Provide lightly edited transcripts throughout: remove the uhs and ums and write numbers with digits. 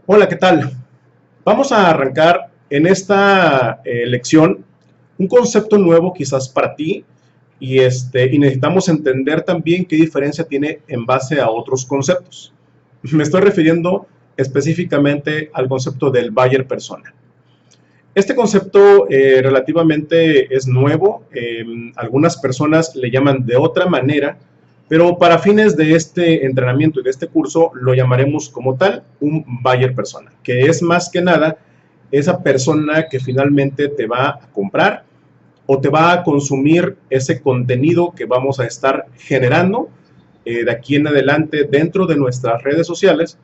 Hola, ¿qué tal? Vamos a arrancar en esta lección un concepto nuevo quizás para ti y necesitamos entender también qué diferencia tiene en base a otros conceptos. Me estoy refiriendo específicamente al concepto del buyer persona. Este concepto relativamente es nuevo, algunas personas le llaman de otra manera, pero para fines de este entrenamiento y de este curso lo llamaremos como tal un buyer persona, que es más que nada esa persona que finalmente te va a comprar o te va a consumir ese contenido que vamos a estar generando de aquí en adelante dentro de nuestras redes sociales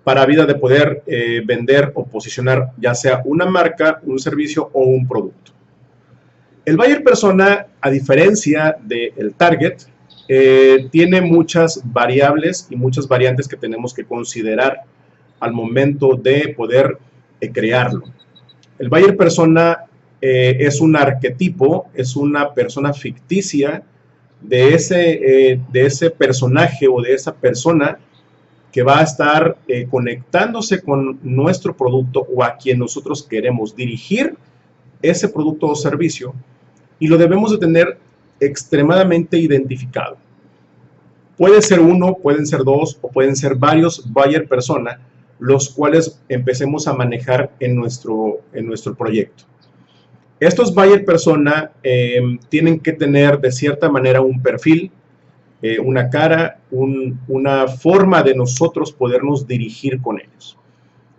para vida de poder vender o posicionar ya sea una marca, un servicio o un producto. El buyer persona, a diferencia del target, tiene muchas variables y muchas variantes que tenemos que considerar al momento de poder crearlo. El buyer persona es un arquetipo, es una persona ficticia de ese personaje o de esa persona que va a estar conectándose con nuestro producto o a quien nosotros queremos dirigir ese producto o servicio, y lo debemos de tener extremadamente identificado. Puede ser uno, pueden ser dos o pueden ser varios buyer persona, los cuales empecemos a manejar en nuestro proyecto. Estos buyer persona tienen que tener de cierta manera un perfil, una cara, una forma de nosotros podernos dirigir con ellos.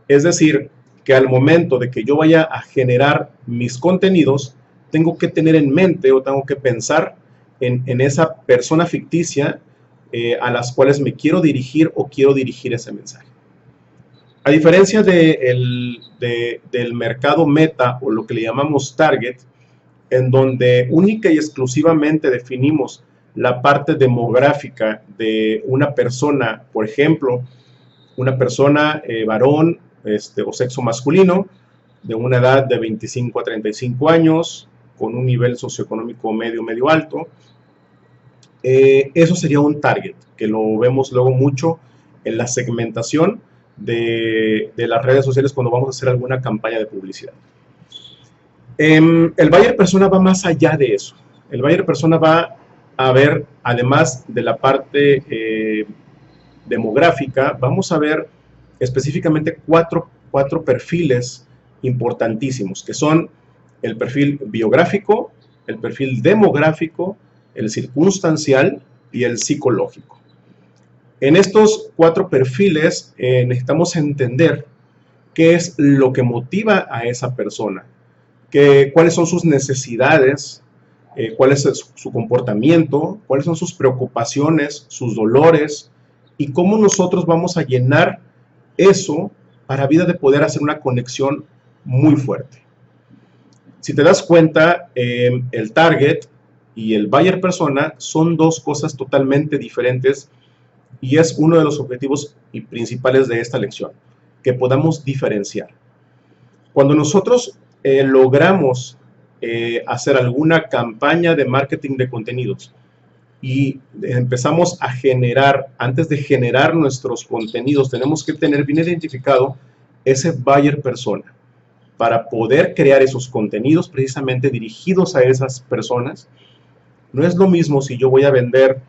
Es decir, que al momento de que yo vaya a generar mis contenidos, tengo que tener en mente o tengo que pensar en esa persona ficticia a las cuales me quiero dirigir o quiero dirigir ese mensaje. A diferencia del mercado meta o lo que le llamamos target, en donde única y exclusivamente definimos la parte demográfica de una persona, por ejemplo, una persona varón o sexo masculino, de una edad de 25 a 35 años, con un nivel socioeconómico medio alto. Eso sería un target, que lo vemos luego mucho en la segmentación de las redes sociales cuando vamos a hacer alguna campaña de publicidad. El buyer persona va más allá de eso. El buyer persona va a ver, además de la parte demográfica, vamos a ver específicamente cuatro perfiles importantísimos, que son el perfil biográfico, el perfil demográfico, el circunstancial y el psicológico. En estos cuatro perfiles necesitamos entender qué es lo que motiva a esa persona, cuáles son sus necesidades, cuál es su comportamiento, cuáles son sus preocupaciones, sus dolores, y cómo nosotros vamos a llenar eso para vida de poder hacer una conexión muy fuerte. Si te das cuenta, el target y el buyer persona son dos cosas totalmente diferentes y es uno de los objetivos principales de esta lección, que podamos diferenciar. Cuando nosotros logramos hacer alguna campaña de marketing de contenidos y empezamos a generar, antes de generar nuestros contenidos, tenemos que tener bien identificado ese buyer persona para poder crear esos contenidos precisamente dirigidos a esas personas. No es lo mismo si yo voy a vender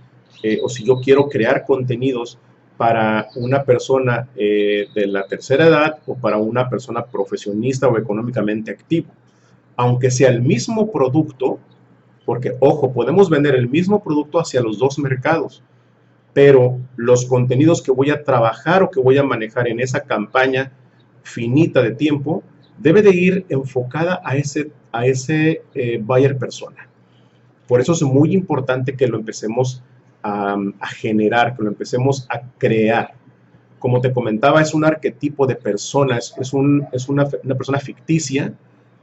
o si yo quiero crear contenidos para una persona de la tercera edad o para una persona profesionista o económicamente activa. Aunque sea el mismo producto, porque, ojo, podemos vender el mismo producto hacia los dos mercados, pero los contenidos que voy a trabajar o que voy a manejar en esa campaña finita de tiempo debe de ir enfocada a ese buyer persona. Por eso es muy importante que lo empecemos a generar, que lo empecemos a crear. Como te comentaba, es un arquetipo de persona, es una persona ficticia,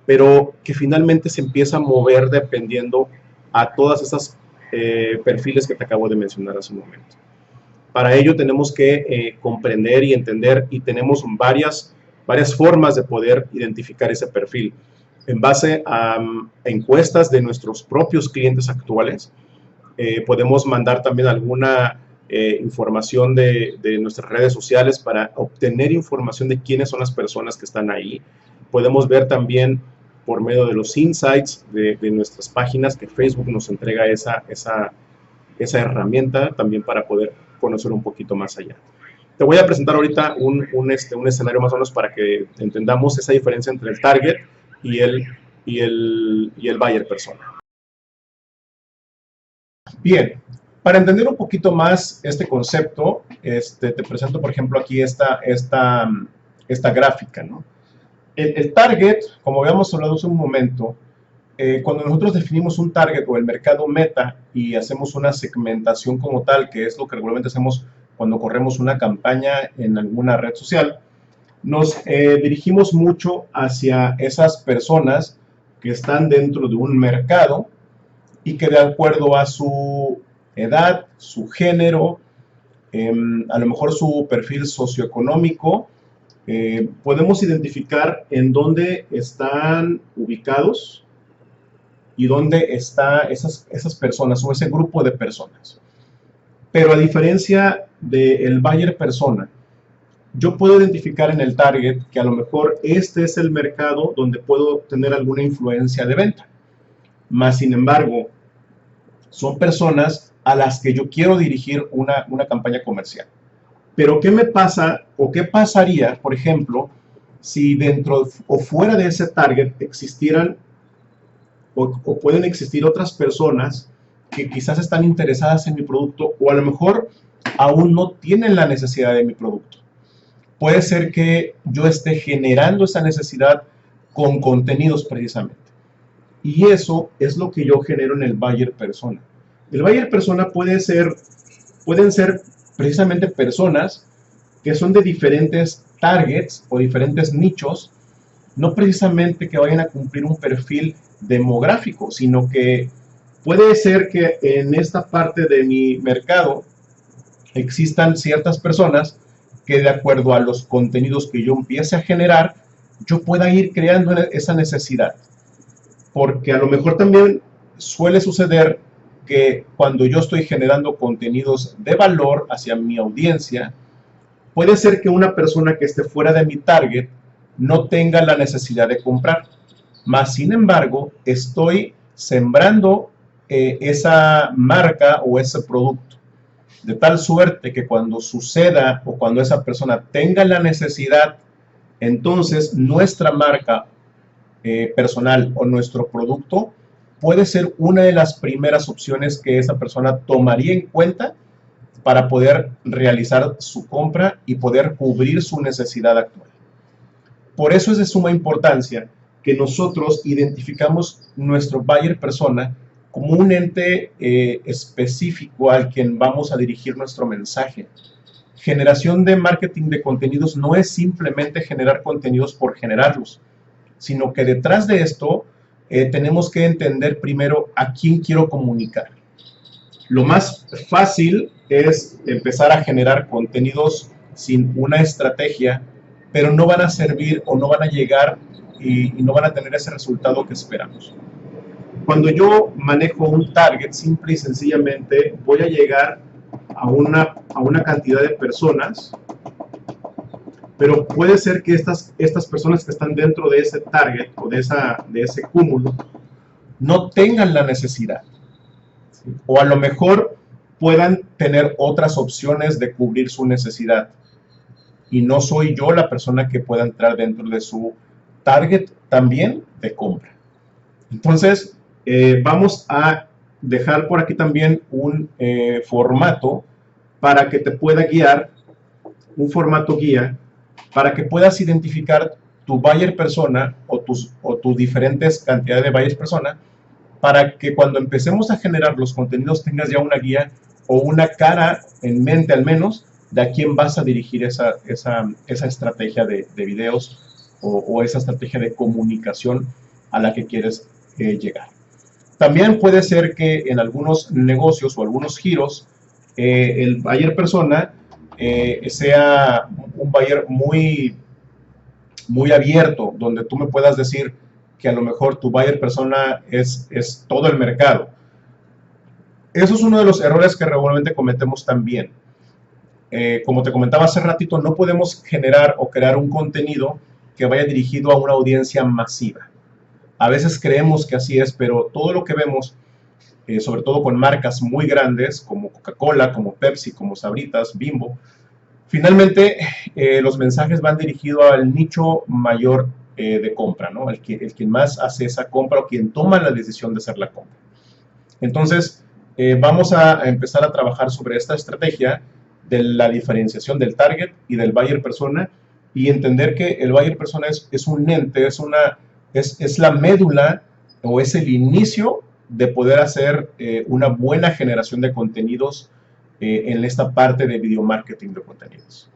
pero que finalmente se empieza a mover dependiendo a todas esas perfiles que te acabo de mencionar hace un momento. Para ello tenemos que comprender y entender, y tenemos varias formas de poder identificar ese perfil. En base a encuestas de nuestros propios clientes actuales, podemos mandar también alguna información de nuestras redes sociales para obtener información de quiénes son las personas que están ahí. Podemos ver también por medio de los insights de nuestras páginas que Facebook nos entrega esa herramienta también para poder conocer un poquito más allá. Te voy a presentar ahorita un escenario más o menos para que entendamos esa diferencia entre el target y el buyer persona. Bien, para entender un poquito más este concepto, te presento, por ejemplo, aquí esta gráfica, ¿no? El target, como habíamos hablado hace un momento, cuando nosotros definimos un target o el mercado meta y hacemos una segmentación como tal, que es lo que regularmente hacemos cuando corremos una campaña en alguna red social, nos dirigimos mucho hacia esas personas que están dentro de un mercado y que de acuerdo a su edad, su género, a lo mejor su perfil socioeconómico, podemos identificar en dónde están ubicados y dónde están esas personas o ese grupo de personas. Pero a diferencia del buyer persona, yo puedo identificar en el target que a lo mejor este es el mercado donde puedo tener alguna influencia de venta. Más sin embargo, son personas a las que yo quiero dirigir una campaña comercial. Pero ¿qué me pasa o qué pasaría, por ejemplo, si dentro o fuera de ese target existieran o pueden existir otras personas que quizás están interesadas en mi producto o a lo mejor aún no tienen la necesidad de mi producto? Puede ser que yo esté generando esa necesidad con contenidos precisamente. Y eso es lo que yo genero en el buyer persona. El buyer persona pueden ser precisamente personas que son de diferentes targets o diferentes nichos, no precisamente que vayan a cumplir un perfil demográfico, sino que puede ser que en esta parte de mi mercado existan ciertas personas que de acuerdo a los contenidos que yo empiece a generar, yo pueda ir creando esa necesidad. Porque a lo mejor también suele suceder que cuando yo estoy generando contenidos de valor hacia mi audiencia, puede ser que una persona que esté fuera de mi target no tenga la necesidad de comprar. Más sin embargo, estoy sembrando esa marca o ese producto. De tal suerte que cuando suceda o cuando esa persona tenga la necesidad, entonces nuestra marca personal o nuestro producto puede ser una de las primeras opciones que esa persona tomaría en cuenta para poder realizar su compra y poder cubrir su necesidad actual. Por eso es de suma importancia que nosotros identificamos nuestro buyer persona como un ente específico al quien vamos a dirigir nuestro mensaje. Generación de marketing de contenidos no es simplemente generar contenidos por generarlos, sino que detrás de esto tenemos que entender primero a quién quiero comunicar. Lo más fácil es empezar a generar contenidos sin una estrategia, pero no van a servir o no van a llegar y no van a tener ese resultado que esperamos. Cuando yo manejo un target, simple y sencillamente voy a llegar a una cantidad de personas, pero puede ser que estas personas que están dentro de ese target o de ese cúmulo no tengan la necesidad, ¿sí? O a lo mejor puedan tener otras opciones de cubrir su necesidad y no soy yo la persona que pueda entrar dentro de su target también de compra. Entonces, vamos a dejar por aquí también un formato para que te pueda guiar, un formato guía, para que puedas identificar tu buyer persona o tus diferentes cantidades de buyers persona, para que cuando empecemos a generar los contenidos tengas ya una guía o una cara en mente al menos de a quién vas a dirigir esa estrategia de videos o esa estrategia de comunicación a la que quieres llegar. También puede ser que en algunos negocios o algunos giros el buyer persona sea un buyer muy abierto, donde tú me puedas decir que a lo mejor tu buyer persona es todo el mercado. Eso es uno de los errores que regularmente cometemos también. Como te comentaba hace ratito, no podemos generar o crear un contenido que vaya dirigido a una audiencia masiva. A veces creemos que así es, pero todo lo que vemos, sobre todo con marcas muy grandes como Coca-Cola, como Pepsi, como Sabritas, Bimbo, finalmente los mensajes van dirigidos al nicho mayor de compra, ¿no? El quien más hace esa compra o quien toma la decisión de hacer la compra. Entonces, vamos a empezar a trabajar sobre esta estrategia de la diferenciación del target y del buyer persona, y entender que el buyer persona es un ente, es la médula o es el inicio de poder hacer una buena generación de contenidos en esta parte de video marketing de contenidos.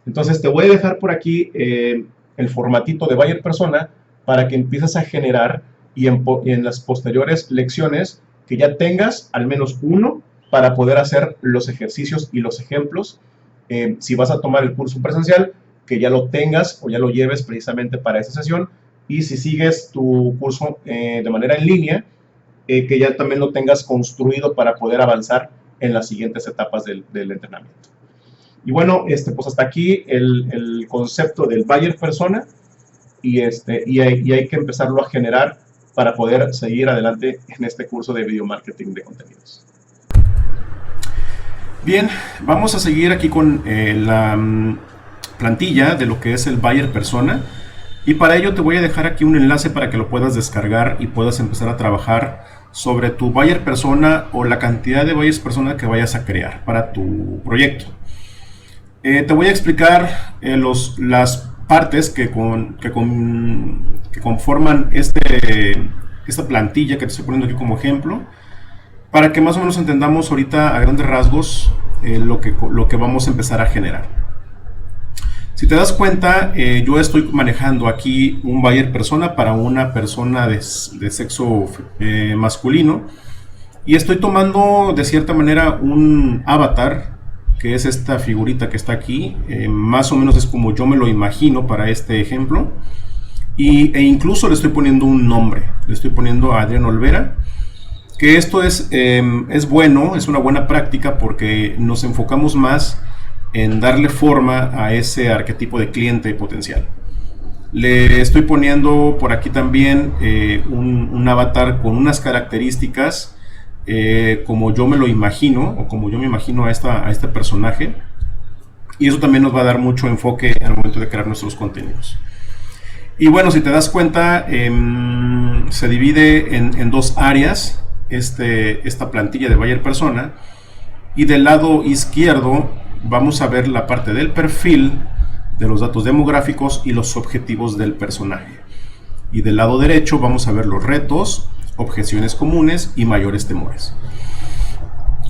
Entonces te voy a dejar por aquí el formatito de buyer persona para que empieces a generar y en las posteriores lecciones que ya tengas al menos uno para poder hacer los ejercicios y los ejemplos. Si vas a tomar el curso presencial, que ya lo tengas o ya lo lleves precisamente para esa sesión. Y si sigues tu curso de manera en línea, que ya también lo tengas construido para poder avanzar en las siguientes etapas del entrenamiento. Y bueno, pues hasta aquí el concepto del buyer persona, y hay que empezarlo a generar para poder seguir adelante en este curso de video marketing de contenidos. Bien, vamos a seguir aquí con la plantilla de lo que es el buyer persona, y para ello te voy a dejar aquí un enlace para que lo puedas descargar y puedas empezar a trabajar sobre tu buyer persona o la cantidad de buyers persona que vayas a crear para tu proyecto. Te voy a explicar las partes que conforman esta plantilla que te estoy poniendo aquí como ejemplo, para que más o menos entendamos ahorita a grandes rasgos lo que vamos a empezar a generar. Si te das cuenta, yo estoy manejando aquí un buyer persona para una persona de sexo masculino, y estoy tomando de cierta manera un avatar, que es esta figurita que está aquí. Más o menos es como yo me lo imagino para este ejemplo, e incluso le estoy poniendo un nombre, le estoy poniendo a Adrián Olvera, que esto es bueno, es una buena práctica porque nos enfocamos más en darle forma a ese arquetipo de cliente potencial. Le estoy poniendo por aquí también un avatar con unas características como yo me lo imagino, o como yo me imagino a este personaje, y eso también nos va a dar mucho enfoque al momento de crear nuestros contenidos. Y bueno, si te das cuenta, se divide en dos áreas esta plantilla de buyer persona, y del lado izquierdo vamos a ver la parte del perfil, de los datos demográficos y los objetivos del personaje, y del lado derecho vamos a ver los retos, objeciones comunes y mayores temores.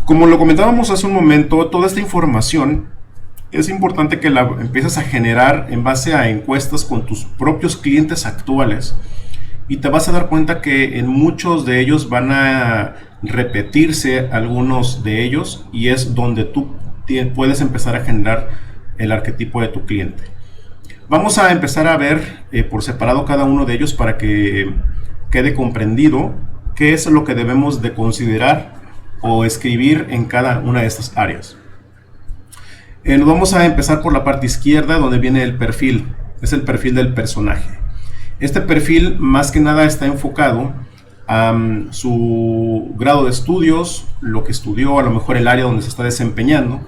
Como lo comentábamos hace un momento, toda esta información es importante que la empieces a generar en base a encuestas con tus propios clientes actuales, y te vas a dar cuenta que en muchos de ellos van a repetirse algunos de ellos, y es donde tú puedes empezar a generar el arquetipo de tu cliente. Vamos a empezar a ver por separado cada uno de ellos para que quede comprendido qué es lo que debemos de considerar o escribir en cada una de estas áreas. Nos vamos a empezar por la parte izquierda, donde viene el perfil. Es el perfil del personaje. Este perfil más que nada está enfocado a su grado de estudios, lo que estudió, a lo mejor el área donde se está desempeñando.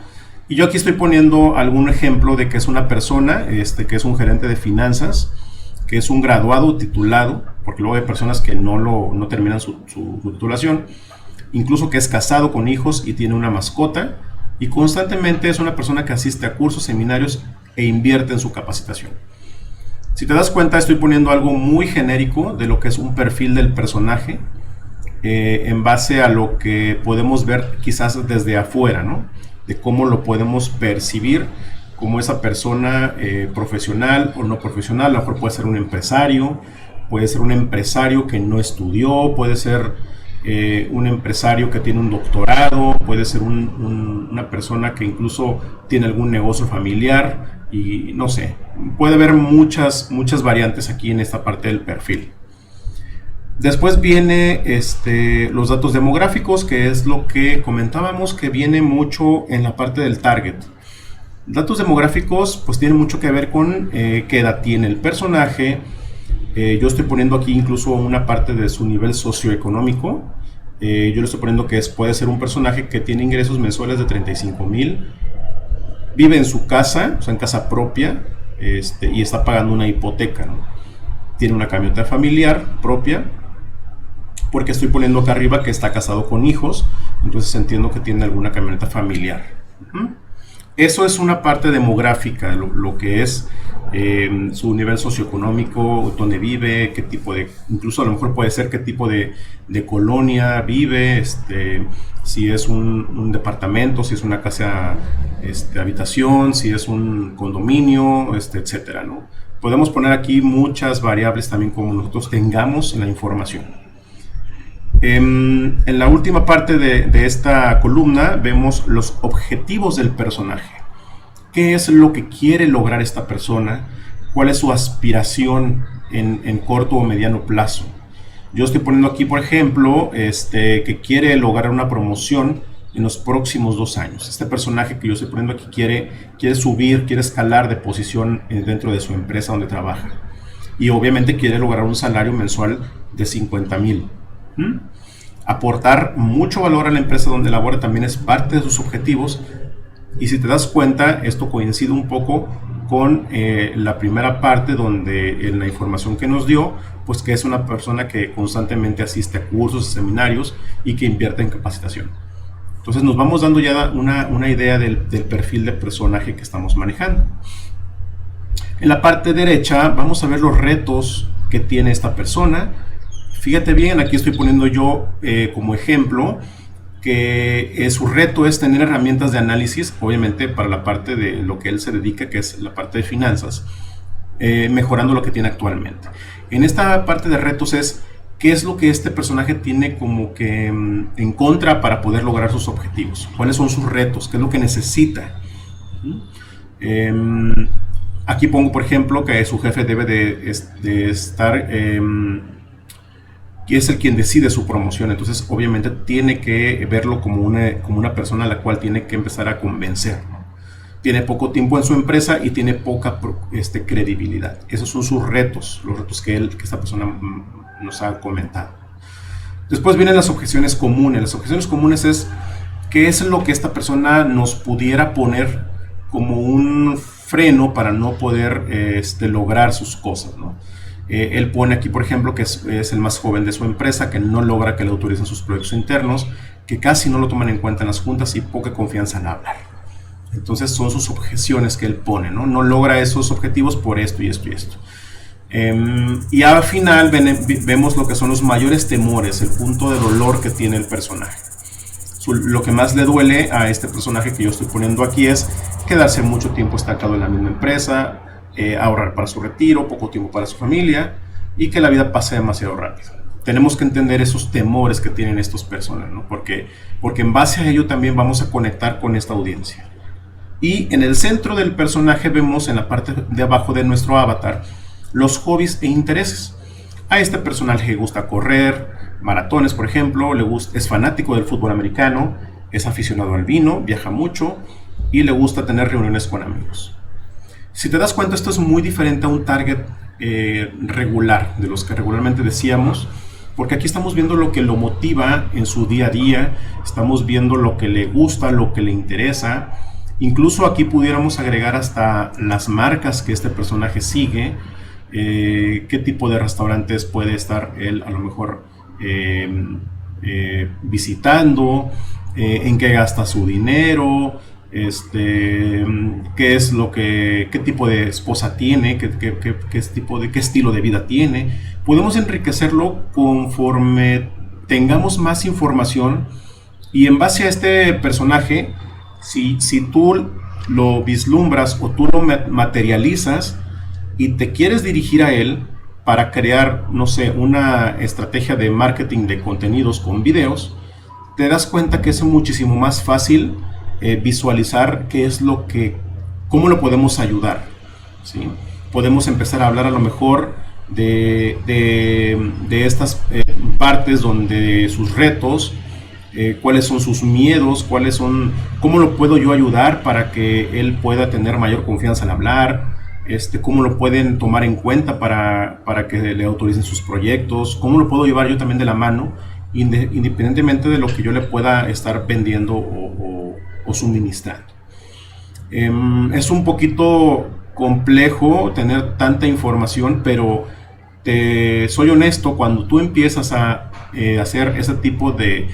Y yo aquí estoy poniendo algún ejemplo de que es una persona, que es un gerente de finanzas, que es un graduado titulado, porque luego hay personas que no terminan su titulación, incluso que es casado con hijos y tiene una mascota, y constantemente es una persona que asiste a cursos, seminarios e invierte en su capacitación. Si te das cuenta, estoy poniendo algo muy genérico de lo que es un perfil del personaje, en base a lo que podemos ver quizás desde afuera, ¿no? De cómo lo podemos percibir como esa persona profesional o no profesional. A lo mejor puede ser un empresario, puede ser un empresario que no estudió, puede ser un empresario que tiene un doctorado, puede ser una persona que incluso tiene algún negocio familiar, y no sé, puede haber muchas variantes aquí en esta parte del perfil. Después viene los datos demográficos, que es lo que comentábamos, que viene mucho en la parte del target. Datos demográficos pues tienen mucho que ver con qué edad tiene el personaje. Yo estoy poniendo aquí incluso una parte de su nivel socioeconómico. Yo le estoy poniendo que puede ser un personaje que tiene ingresos mensuales de 35,000, vive en su casa, o sea, en casa propia, y está pagando una hipoteca, ¿no? Tiene una camioneta familiar propia, porque estoy poniendo acá arriba que está casado con hijos, entonces entiendo que tiene alguna camioneta familiar. Eso es una parte demográfica, lo que es su nivel socioeconómico, dónde vive, qué tipo de, incluso a lo mejor puede ser qué tipo de colonia vive, si es un departamento, si es una casa habitación, si es un condominio, etcétera, ¿no? Podemos poner aquí muchas variables también como nosotros tengamos en la información. En la última parte de esta columna vemos los objetivos del personaje. ¿Qué es lo que quiere lograr esta persona? ¿Cuál es su aspiración en corto o mediano plazo? Yo estoy poniendo aquí, por ejemplo, que quiere lograr una promoción en los próximos 2 años. Este personaje que yo estoy poniendo aquí quiere subir, quiere escalar de posición dentro de su empresa donde trabaja. Y obviamente quiere lograr un salario mensual de 50,000. Aportar mucho valor a la empresa donde labora también es parte de sus objetivos, y si te das cuenta esto coincide un poco con la primera parte donde en la información que nos dio, pues que es una persona que constantemente asiste a cursos, a seminarios y que invierte en capacitación. Entonces nos vamos dando ya una idea del perfil de personaje que estamos manejando. En la parte derecha vamos a ver los retos que tiene esta persona. Fíjate bien, aquí estoy poniendo yo como ejemplo que su reto es tener herramientas de análisis, obviamente para la parte de lo que él se dedica, que es la parte de finanzas, mejorando lo que tiene actualmente. En esta parte de retos es qué es lo que este personaje tiene como que en contra para poder lograr sus objetivos, cuáles son sus retos, qué es lo que necesita. Aquí pongo, por ejemplo, que su jefe debe de estar... y es el quien decide su promoción, entonces obviamente tiene que verlo como una persona a la cual tiene que empezar a convencer, ¿no? Tiene poco tiempo en su empresa y tiene poca credibilidad. Esos son sus retos, los retos que esta persona nos ha comentado. Después vienen las objeciones comunes. Las objeciones comunes es qué es lo que esta persona nos pudiera poner como un freno para no poder lograr sus cosas, ¿no? Él pone aquí, por ejemplo, que es el más joven de su empresa, que no logra que le autoricen sus proyectos internos, que casi no lo toman en cuenta en las juntas y poca confianza en hablar. Entonces son sus objeciones que él pone, ¿no? No logra esos objetivos por esto y esto y esto. Y al final vemos lo que son los mayores temores, el punto de dolor que tiene el personaje. Lo que más le duele a este personaje que yo estoy poniendo aquí es quedarse mucho tiempo estancado en la misma empresa, ahorrar para su retiro, poco tiempo para su familia y que la vida pase demasiado rápido. Tenemos que entender esos temores que tienen estas personas, ¿no? Porque en base a ello también vamos a conectar con esta audiencia. Y en el centro del personaje vemos en la parte de abajo de nuestro avatar los hobbies e intereses. A este personaje le gusta correr maratones, por ejemplo, es fanático del fútbol americano, es aficionado al vino, viaja mucho y le gusta tener reuniones con amigos. Si te das cuenta, esto es muy diferente a un target regular, de los que regularmente decíamos, porque aquí estamos viendo lo que lo motiva en su día a día, estamos viendo lo que le gusta, lo que le interesa. Incluso aquí pudiéramos agregar hasta las marcas que este personaje sigue, qué tipo de restaurantes puede estar él a lo mejor visitando, en qué gasta su dinero, qué tipo de esposa tiene, qué estilo de vida tiene. Podemos enriquecerlo conforme tengamos más información, y en base a este personaje, si tú lo vislumbras o tú lo materializas y te quieres dirigir a él para crear, no sé, una estrategia de marketing de contenidos con videos, te das cuenta que es muchísimo más fácil visualizar cómo lo podemos ayudar, ¿sí? Podemos empezar a hablar a lo mejor de estas partes donde sus retos, cuáles son sus miedos, cómo lo puedo yo ayudar para que él pueda tener mayor confianza al hablar, cómo lo pueden tomar en cuenta para que le autoricen sus proyectos, cómo lo puedo llevar yo también de la mano, independientemente de lo que yo le pueda estar vendiendo o suministrando. Es un poquito complejo tener tanta información, pero soy honesto, cuando tú empiezas a hacer ese tipo de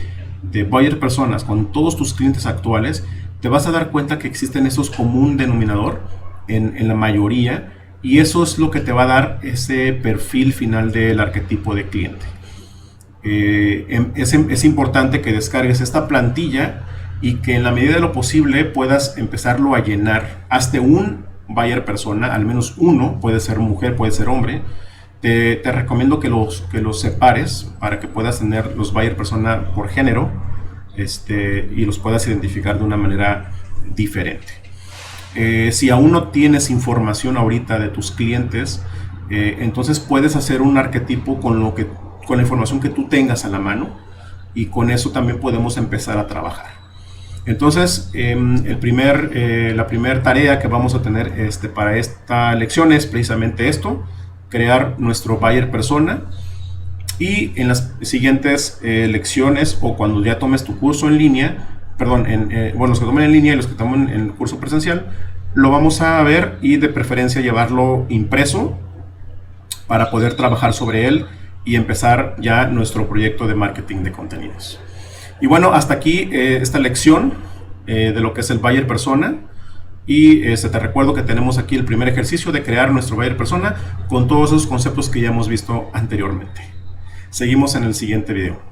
buyer personas con todos tus clientes actuales, te vas a dar cuenta que existen esos común denominador en la mayoría, y eso es lo que te va a dar ese perfil final del arquetipo de cliente. Es importante que descargues esta plantilla y que en la medida de lo posible puedas empezarlo a llenar. Hazte un buyer persona, al menos uno, puede ser mujer, puede ser hombre. Te recomiendo que los separes para que puedas tener los buyer persona por género, y los puedas identificar de una manera diferente. Si aún no tienes información ahorita de tus clientes, entonces puedes hacer un arquetipo con la información que tú tengas a la mano, y con eso también podemos empezar a trabajar. Entonces, la primera tarea que vamos a tener para esta lección es precisamente esto: crear nuestro buyer persona. Y en las siguientes lecciones, o cuando ya tomes tu curso en línea, los que tomen en línea y los que tomen en el curso presencial, lo vamos a ver, y de preferencia llevarlo impreso para poder trabajar sobre él y empezar ya nuestro proyecto de marketing de contenidos. Y bueno, hasta aquí esta lección de lo que es el buyer persona. Y te recuerdo que tenemos aquí el primer ejercicio de crear nuestro buyer persona con todos esos conceptos que ya hemos visto anteriormente. Seguimos en el siguiente video.